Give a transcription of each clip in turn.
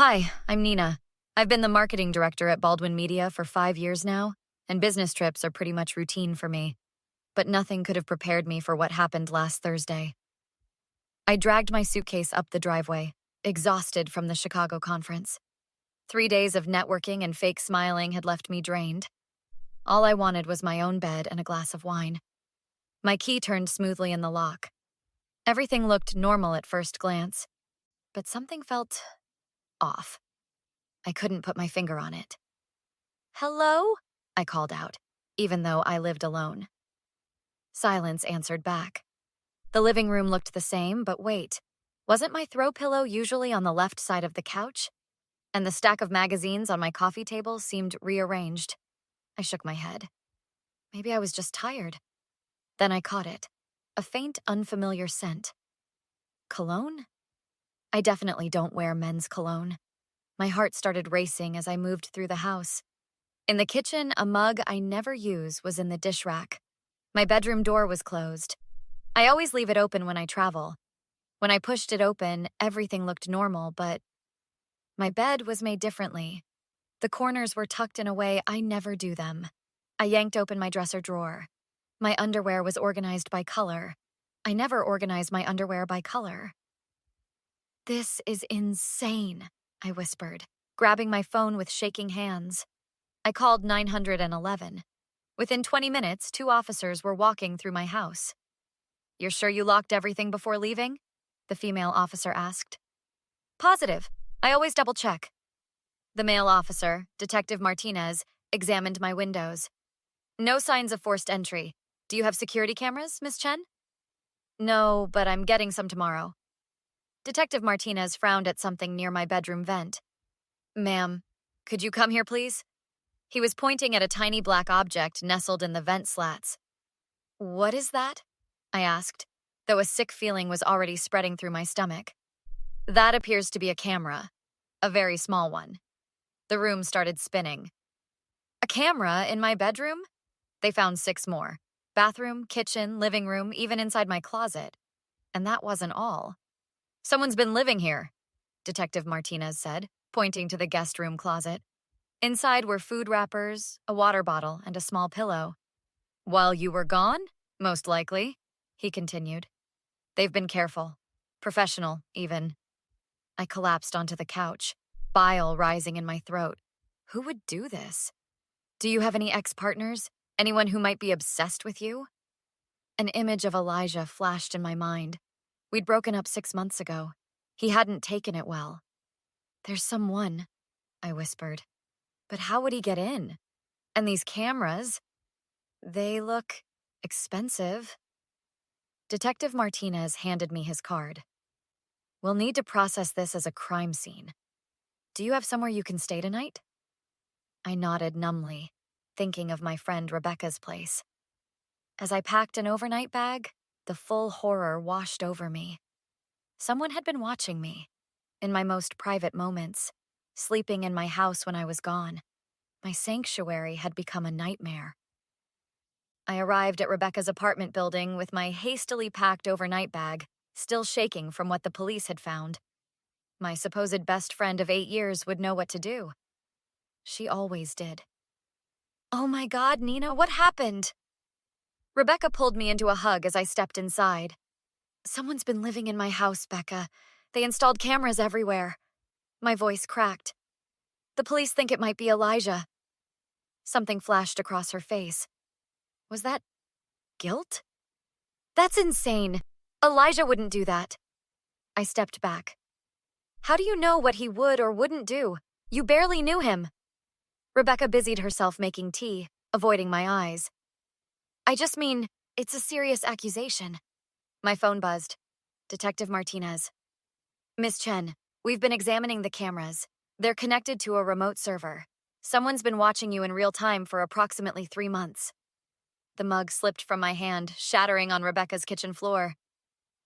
Hi, I'm Nina. I've been the marketing director at Baldwin Media for 5 years now, and business trips are pretty much routine for me. But nothing could have prepared me for what happened last Thursday. I dragged my suitcase up the driveway, exhausted from the Chicago conference. 3 days of networking and fake smiling had left me drained. All I wanted was my own bed and a glass of wine. My key turned smoothly in the lock. Everything looked normal at first glance, but something felt off. I couldn't put my finger on it. "Hello?" I called out, even though I lived alone. Silence answered back. The living room looked the same, but wait, wasn't my throw pillow usually on the left side of the couch? And the stack of magazines on my coffee table seemed rearranged. I shook my head. Maybe I was just tired. Then I caught it. A faint, unfamiliar scent. Cologne? I definitely don't wear men's cologne. My heart started racing as I moved through the house. In the kitchen, a mug I never use was in the dish rack. My bedroom door was closed. I always leave it open when I travel. When I pushed it open, everything looked normal, but my bed was made differently. The corners were tucked in a way I never do them. I yanked open my dresser drawer. My underwear was organized by color. I never organize my underwear by color. "This is insane," I whispered, grabbing my phone with shaking hands. I called 911. Within 20 minutes, 2 officers were walking through my house. "You're sure you locked everything before leaving?" the female officer asked. "Positive. I always double-check." The male officer, Detective Martinez, examined my windows. "No signs of forced entry. Do you have security cameras, Miss Chen?" "No, but I'm getting some tomorrow." Detective Martinez frowned at something near my bedroom vent. "Ma'am, could you come here, please?" He was pointing at a tiny black object nestled in the vent slats. "What is that?" I asked, though a sick feeling was already spreading through my stomach. "That appears to be a camera, a very small one." The room started spinning. "A camera in my bedroom?" They found 6 more. Bathroom, kitchen, living room, even inside my closet. And that wasn't all. "Someone's been living here," Detective Martinez said, pointing to the guest room closet. Inside were food wrappers, a water bottle, and a small pillow. "While you were gone? Most likely," he continued. "They've been careful. Professional, even." I collapsed onto the couch, bile rising in my throat. Who would do this? "Do you have any ex-partners? Anyone who might be obsessed with you?" An image of Elijah flashed in my mind. We'd broken up 6 months ago. He hadn't taken it well. "There's someone," I whispered. "But how would he get in? And these cameras, they look expensive." Detective Martinez handed me his card. "We'll need to process this as a crime scene. Do you have somewhere you can stay tonight?" I nodded numbly, thinking of my friend Rebecca's place. As I packed an overnight bag, the full horror washed over me. Someone had been watching me, in my most private moments, sleeping in my house when I was gone. My sanctuary had become a nightmare. I arrived at Rebecca's apartment building with my hastily packed overnight bag, still shaking from what the police had found. My supposed best friend of 8 years would know what to do. She always did. "Oh my God, Nina, what happened?" Rebecca pulled me into a hug as I stepped inside. "Someone's been living in my house, Becca. They installed cameras everywhere." My voice cracked. "The police think it might be Elijah." Something flashed across her face. Was that guilt? "That's insane. Elijah wouldn't do that." I stepped back. "How do you know what he would or wouldn't do? You barely knew him." Rebecca busied herself making tea, avoiding my eyes. "I just mean, it's a serious accusation." My phone buzzed. Detective Martinez. "Miss Chen, we've been examining the cameras. They're connected to a remote server. Someone's been watching you in real time for approximately 3 months." The mug slipped from my hand, shattering on Rebecca's kitchen floor.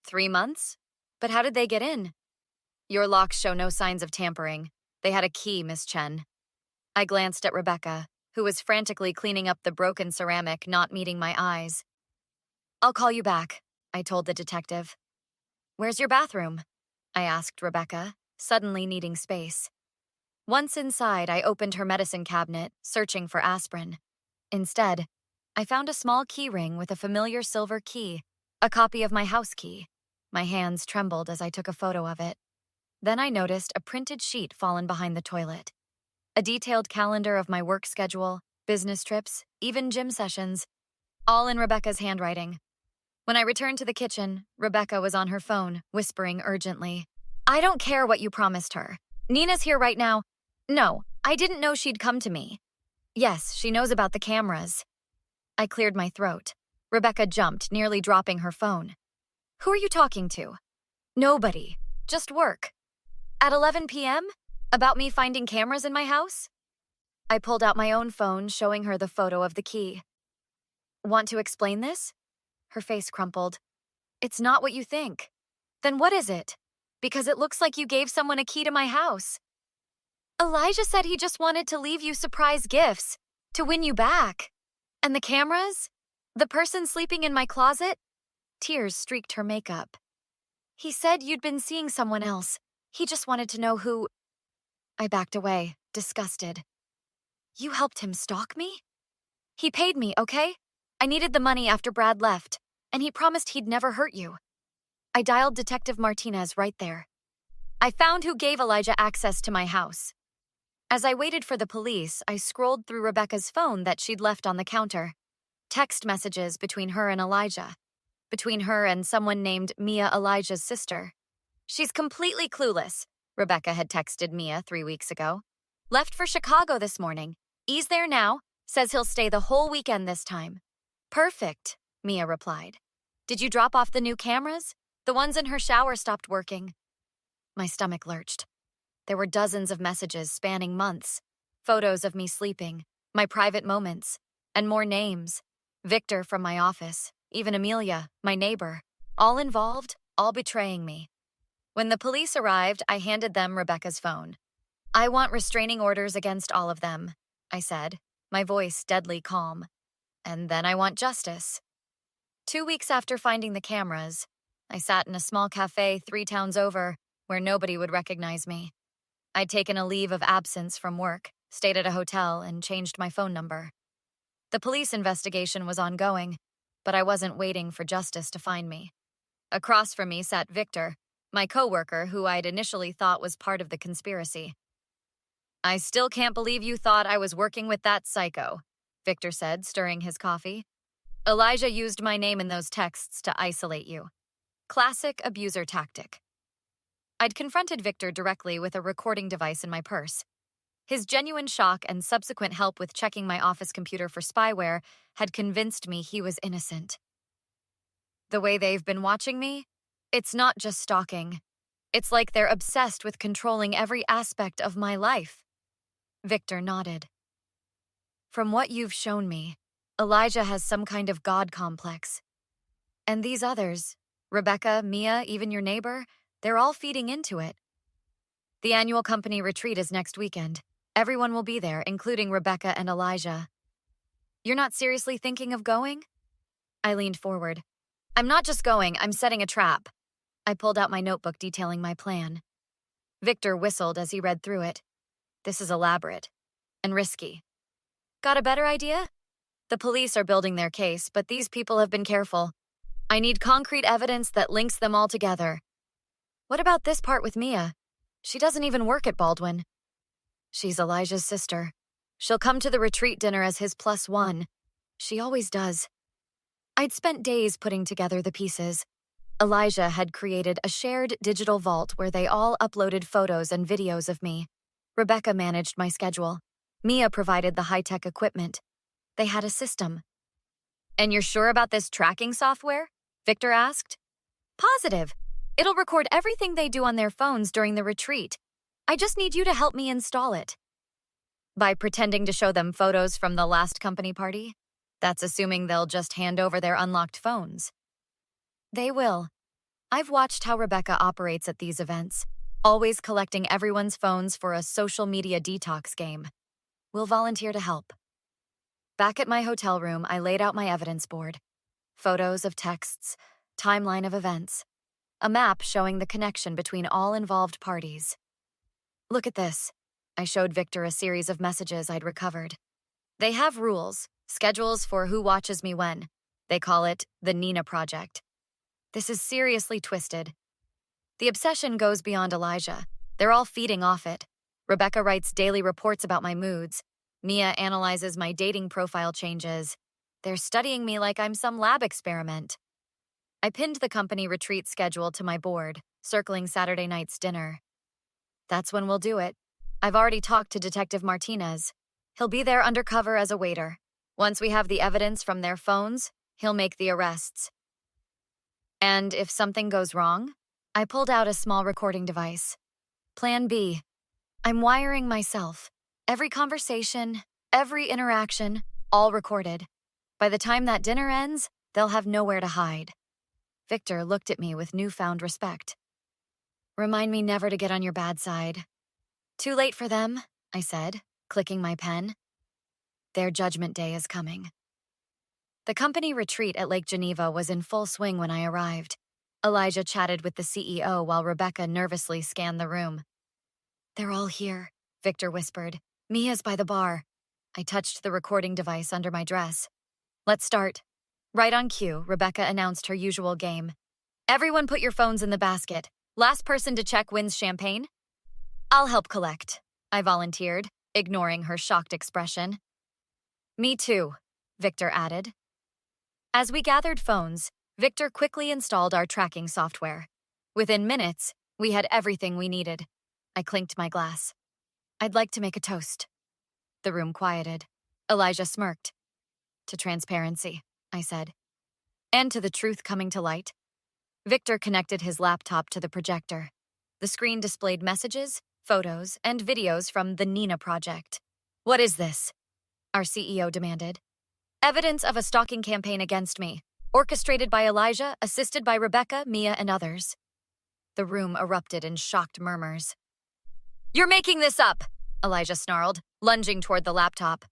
3 months? But how did they get in?" "Your locks show no signs of tampering. They had a key, Miss Chen." I glanced at Rebecca, who was frantically cleaning up the broken ceramic not meeting my eyes. "I'll call you back," I told the detective. "Where's your bathroom?" I asked Rebecca, suddenly needing space. Once inside, I opened her medicine cabinet, searching for aspirin. Instead, I found a small key ring with a familiar silver key, a copy of my house key. My hands trembled as I took a photo of it. Then I noticed a printed sheet fallen behind the toilet. A detailed calendar of my work schedule, business trips, even gym sessions, all in Rebecca's handwriting. When I returned to the kitchen, Rebecca was on her phone, whispering urgently, "I don't care what you promised her. Nina's here right now. No, I didn't know she'd come to me. Yes, she knows about the cameras." I cleared my throat. Rebecca jumped, nearly dropping her phone. "Who are you talking to?" "Nobody. Just work." "At 11 p.m.? About me finding cameras in my house?" I pulled out my own phone, showing her the photo of the key. "Want to explain this?" Her face crumpled. "It's not what you think." "Then what is it?" "Because it looks like you gave someone a key to my house." "Elijah said he just wanted to leave you surprise gifts, to win you back. And the cameras? The person sleeping in my closet?" Tears streaked her makeup. "He said you'd been seeing someone else. He just wanted to know who—" I backed away, disgusted. "You helped him stalk me?" "He paid me, okay? I needed the money after Brad left, and he promised he'd never hurt you." I dialed Detective Martinez right there. "I found who gave Elijah access to my house." As I waited for the police, I scrolled through Rebecca's phone that she'd left on the counter. Text messages between her and Elijah. Between her and someone named Mia, Elijah's sister. "She's completely clueless," Rebecca had texted Mia 3 weeks ago. "Left for Chicago this morning. He's there now. Says he'll stay the whole weekend this time." "Perfect," Mia replied. "Did you drop off the new cameras? The ones in her shower stopped working." My stomach lurched. There were dozens of messages spanning months. Photos of me sleeping, my private moments, and more names. Victor from my office, even Amelia, my neighbor. All involved, all betraying me. When the police arrived, I handed them Rebecca's phone. "I want restraining orders against all of them," I said, my voice deadly calm. "And then I want justice." 2 weeks after finding the cameras, I sat in a small cafe 3 towns over where nobody would recognize me. I'd taken a leave of absence from work, stayed at a hotel, and changed my phone number. The police investigation was ongoing, but I wasn't waiting for justice to find me. Across from me sat Victor, my coworker who I'd initially thought was part of the conspiracy. "I still can't believe you thought I was working with that psycho," Victor said, stirring his coffee. "Elijah used my name in those texts to isolate you. Classic abuser tactic." I'd confronted Victor directly with a recording device in my purse. His genuine shock and subsequent help with checking my office computer for spyware had convinced me he was innocent. "The way they've been watching me? It's not just stalking. It's like they're obsessed with controlling every aspect of my life." Victor nodded. "From what you've shown me, Elijah has some kind of God complex. And these others, Rebecca, Mia, even your neighbor, they're all feeding into it. The annual company retreat is next weekend. Everyone will be there, including Rebecca and Elijah. You're not seriously thinking of going?" I leaned forward. "I'm not just going, I'm setting a trap." I pulled out my notebook detailing my plan. Victor whistled as he read through it. "This is elaborate and risky." "Got a better idea?" "The police are building their case, but these people have been careful. I need concrete evidence that links them all together." "What about this part with Mia? She doesn't even work at Baldwin." "She's Elijah's sister. She'll come to the retreat dinner as his +1. She always does." I'd spent days putting together the pieces. Elijah had created a shared digital vault where they all uploaded photos and videos of me. Rebecca managed my schedule. Mia provided the high-tech equipment. They had a system. "And you're sure about this tracking software?" Victor asked. "Positive. It'll record everything they do on their phones during the retreat. I just need you to help me install it." "By pretending to show them photos from the last company party? That's assuming they'll just hand over their unlocked phones." "They will. I've watched how Rebecca operates at these events, always collecting everyone's phones for a social media detox game. We'll volunteer to help." Back at my hotel room, I laid out my evidence board. Photos of texts, timeline of events, a map showing the connection between all involved parties. "Look at this." I showed Victor a series of messages I'd recovered. They have rules, schedules for who watches me when. They call it the Nina Project. This is seriously twisted. The obsession goes beyond Elijah. They're all feeding off it. Rebecca writes daily reports about my moods. Mia analyzes my dating profile changes. They're studying me like I'm some lab experiment. I pinned the company retreat schedule to my board, circling Saturday night's dinner. That's when we'll do it. I've already talked to Detective Martinez. He'll be there undercover as a waiter. Once we have the evidence from their phones, he'll make the arrests. And if something goes wrong, I pulled out a small recording device. Plan B. I'm wiring myself. Every conversation, every interaction, all recorded. By the time that dinner ends, they'll have nowhere to hide. Victor looked at me with newfound respect. Remind me never to get on your bad side. Too late for them, I said, clicking my pen. Their judgment day is coming. The company retreat at Lake Geneva was in full swing when I arrived. Elijah chatted with the CEO while Rebecca nervously scanned the room. They're all here, Victor whispered. Mia's by the bar. I touched the recording device under my dress. Let's start. Right on cue, Rebecca announced her usual game. Everyone put your phones in the basket. Last person to check wins champagne. I'll help collect, I volunteered, ignoring her shocked expression. Me too, Victor added. As we gathered phones, Victor quickly installed our tracking software. Within minutes, we had everything we needed. I clinked my glass. I'd like to make a toast. The room quieted. Elijah smirked. To transparency, I said. And to the truth coming to light. Victor connected his laptop to the projector. The screen displayed messages, photos, and videos from the Nina Project. What is this? Our CEO demanded. Evidence of a stalking campaign against me, orchestrated by Elijah, assisted by Rebecca, Mia, and others. The room erupted in shocked murmurs. You're making this up, Elijah snarled, lunging toward the laptop.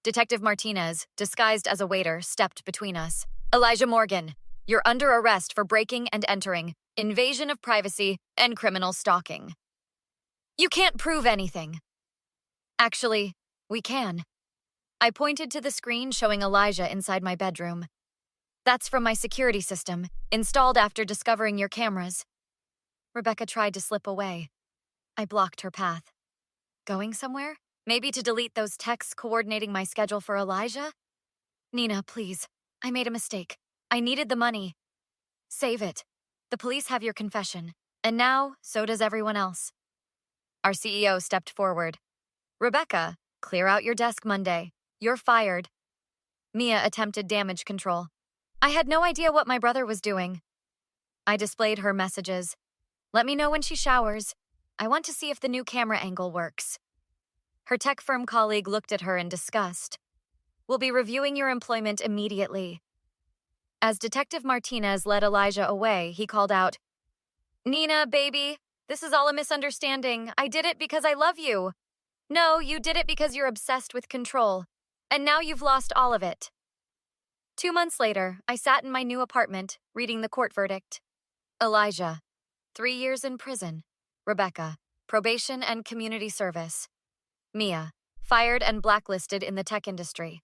Detective Martinez, disguised as a waiter, stepped between us. Elijah Morgan, you're under arrest for breaking and entering, invasion of privacy, and criminal stalking. You can't prove anything. Actually, we can. I pointed to the screen showing Elijah inside my bedroom. That's from my security system, installed after discovering your cameras. Rebecca tried to slip away. I blocked her path. Going somewhere? Maybe to delete those texts coordinating my schedule for Elijah? Nina, please. I made a mistake. I needed the money. Save it. The police have your confession. And now, so does everyone else. Our CEO stepped forward. Rebecca, clear out your desk Monday. You're fired. Mia attempted damage control. I had no idea what my brother was doing. I displayed her messages. Let me know when she showers. I want to see if the new camera angle works. Her tech firm colleague looked at her in disgust. We'll be reviewing your employment immediately. As Detective Martinez led Elijah away, he called out, Nina, baby, this is all a misunderstanding. I did it because I love you. No, you did it because you're obsessed with control. And now you've lost all of it. 2 months later, I sat in my new apartment, reading the court verdict. Elijah, 3 years in prison. Rebecca, probation and community service. Mia, fired and blacklisted in the tech industry.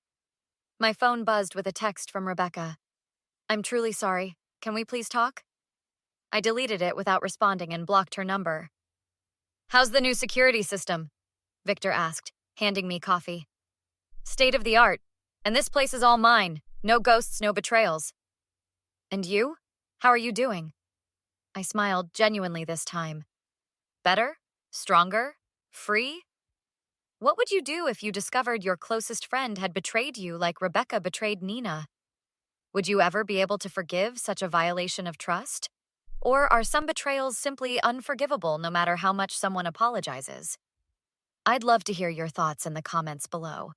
My phone buzzed with a text from Rebecca. I'm truly sorry. Can we please talk? I deleted it without responding and blocked her number. How's the new security system? Victor asked, handing me coffee. State of the art. And this place is all mine. No ghosts, no betrayals. And you? How are you doing? I smiled genuinely this time. Better? Stronger? Free? What would you do if you discovered your closest friend had betrayed you like Rebecca betrayed Nina? Would you ever be able to forgive such a violation of trust? Or are some betrayals simply unforgivable no matter how much someone apologizes? I'd love to hear your thoughts in the comments below.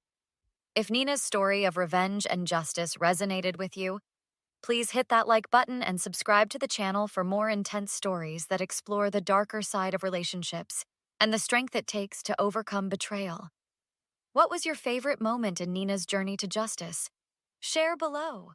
If Nina's story of revenge and justice resonated with you, please hit that like button and subscribe to the channel for more intense stories that explore the darker side of relationships and the strength it takes to overcome betrayal. What was your favorite moment in Nina's journey to justice? Share below.